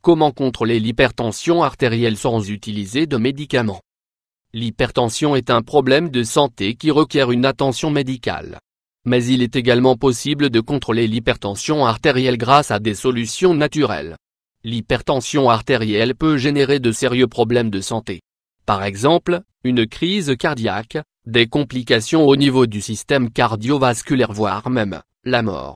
Comment contrôler l'hypertension artérielle sans utiliser de médicaments? L'hypertension est un problème de santé qui requiert une attention médicale. Mais il est également possible de contrôler l'hypertension artérielle grâce à des solutions naturelles. L'hypertension artérielle peut générer de sérieux problèmes de santé. Par exemple, une crise cardiaque, des complications au niveau du système cardiovasculaire voire même, la mort.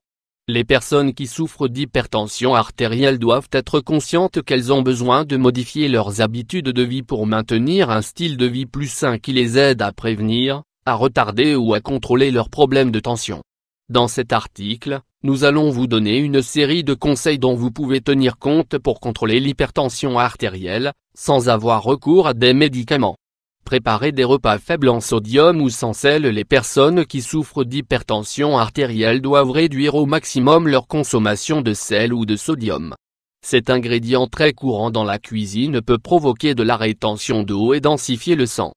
Les personnes qui souffrent d'hypertension artérielle doivent être conscientes qu'elles ont besoin de modifier leurs habitudes de vie pour maintenir un style de vie plus sain qui les aide à prévenir, à retarder ou à contrôler leurs problèmes de tension. Dans cet article, nous allons vous donner une série de conseils dont vous pouvez tenir compte pour contrôler l'hypertension artérielle, sans avoir recours à des médicaments. Préparer des repas faibles en sodium ou sans sel. Les personnes qui souffrent d'hypertension artérielle doivent réduire au maximum leur consommation de sel ou de sodium. Cet ingrédient très courant dans la cuisine peut provoquer de la rétention d'eau et densifier le sang.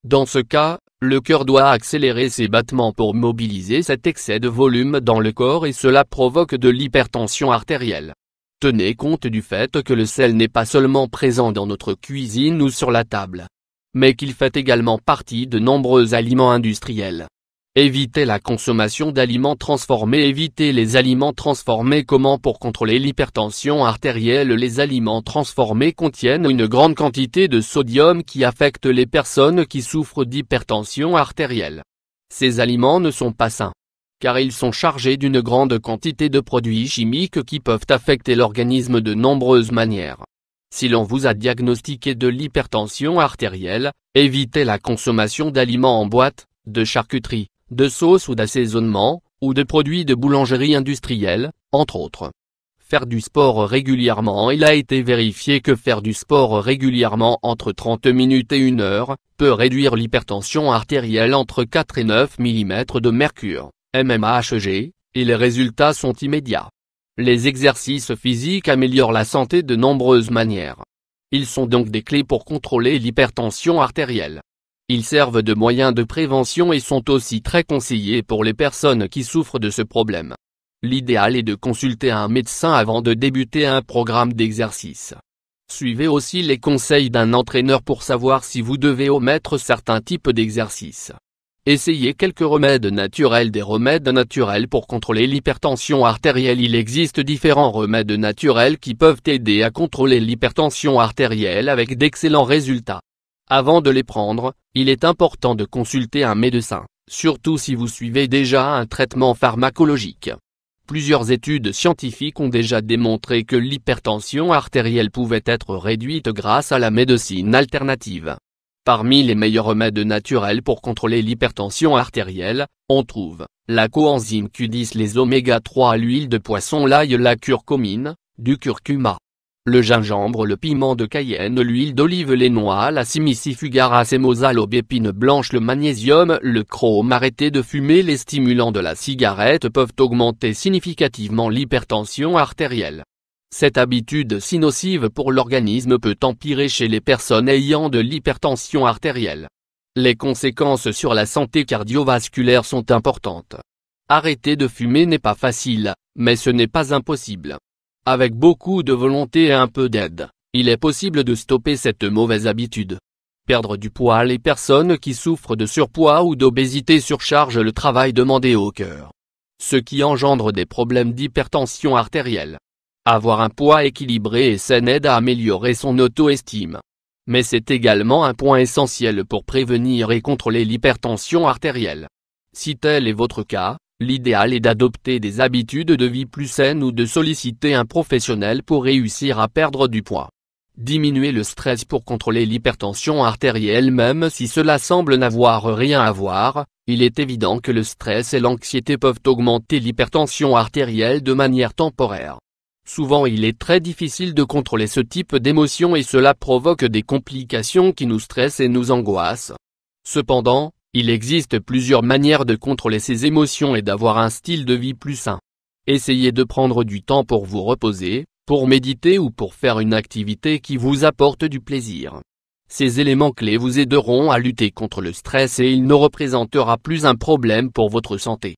Dans ce cas, le cœur doit accélérer ses battements pour mobiliser cet excès de volume dans le corps et cela provoque de l'hypertension artérielle. Tenez compte du fait que le sel n'est pas seulement présent dans notre cuisine ou sur la table, mais qu'il fait également partie de nombreux aliments industriels. Évitez la consommation d'aliments transformés. Évitez les aliments transformés. Comment pour contrôler l'hypertension artérielle? Les aliments transformés contiennent une grande quantité de sodium qui affecte les personnes qui souffrent d'hypertension artérielle. Ces aliments ne sont pas sains, car ils sont chargés d'une grande quantité de produits chimiques qui peuvent affecter l'organisme de nombreuses manières. Si l'on vous a diagnostiqué de l'hypertension artérielle, évitez la consommation d'aliments en boîte, de charcuterie, de sauces ou d'assaisonnement, ou de produits de boulangerie industrielle, entre autres. Faire du sport régulièrement. Il a été vérifié que faire du sport régulièrement entre 30 minutes et 1 heure, peut réduire l'hypertension artérielle entre 4 et 9 mm de mercure, mmHg, et les résultats sont immédiats. Les exercices physiques améliorent la santé de nombreuses manières. Ils sont donc des clés pour contrôler l'hypertension artérielle. Ils servent de moyens de prévention et sont aussi très conseillés pour les personnes qui souffrent de ce problème. L'idéal est de consulter un médecin avant de débuter un programme d'exercice. Suivez aussi les conseils d'un entraîneur pour savoir si vous devez omettre certains types d'exercices. Essayez quelques remèdes naturels. Des remèdes naturels pour contrôler l'hypertension artérielle. Il existe différents remèdes naturels qui peuvent aider à contrôler l'hypertension artérielle avec d'excellents résultats. Avant de les prendre, il est important de consulter un médecin, surtout si vous suivez déjà un traitement pharmacologique. Plusieurs études scientifiques ont déjà démontré que l'hypertension artérielle pouvait être réduite grâce à la médecine alternative. Parmi les meilleurs remèdes naturels pour contrôler l'hypertension artérielle, on trouve la coenzyme Q10, les oméga 3, l'huile de poisson, l'ail, la curcumine, du curcuma, le gingembre, le piment de Cayenne, l'huile d'olive, les noix, la simicifugara semosa, l'aubépine blanche, le magnésium, le chrome. Arrêtez de fumer. Les stimulants de la cigarette peuvent augmenter significativement l'hypertension artérielle. Cette habitude si nocive pour l'organisme peut empirer chez les personnes ayant de l'hypertension artérielle. Les conséquences sur la santé cardiovasculaire sont importantes. Arrêter de fumer n'est pas facile, mais ce n'est pas impossible. Avec beaucoup de volonté et un peu d'aide, il est possible de stopper cette mauvaise habitude. Perdre du poids. Les personnes qui souffrent de surpoids ou d'obésité surchargent le travail demandé au cœur, ce qui engendre des problèmes d'hypertension artérielle. Avoir un poids équilibré et sain aide à améliorer son auto-estime. Mais c'est également un point essentiel pour prévenir et contrôler l'hypertension artérielle. Si tel est votre cas, l'idéal est d'adopter des habitudes de vie plus saines ou de solliciter un professionnel pour réussir à perdre du poids. Diminuer le stress pour contrôler l'hypertension artérielle. Même si cela semble n'avoir rien à voir, il est évident que le stress et l'anxiété peuvent augmenter l'hypertension artérielle de manière temporaire. Souvent il est très difficile de contrôler ce type d'émotions et cela provoque des complications qui nous stressent et nous angoissent. Cependant, il existe plusieurs manières de contrôler ces émotions et d'avoir un style de vie plus sain. Essayez de prendre du temps pour vous reposer, pour méditer ou pour faire une activité qui vous apporte du plaisir. Ces éléments clés vous aideront à lutter contre le stress et il ne représentera plus un problème pour votre santé.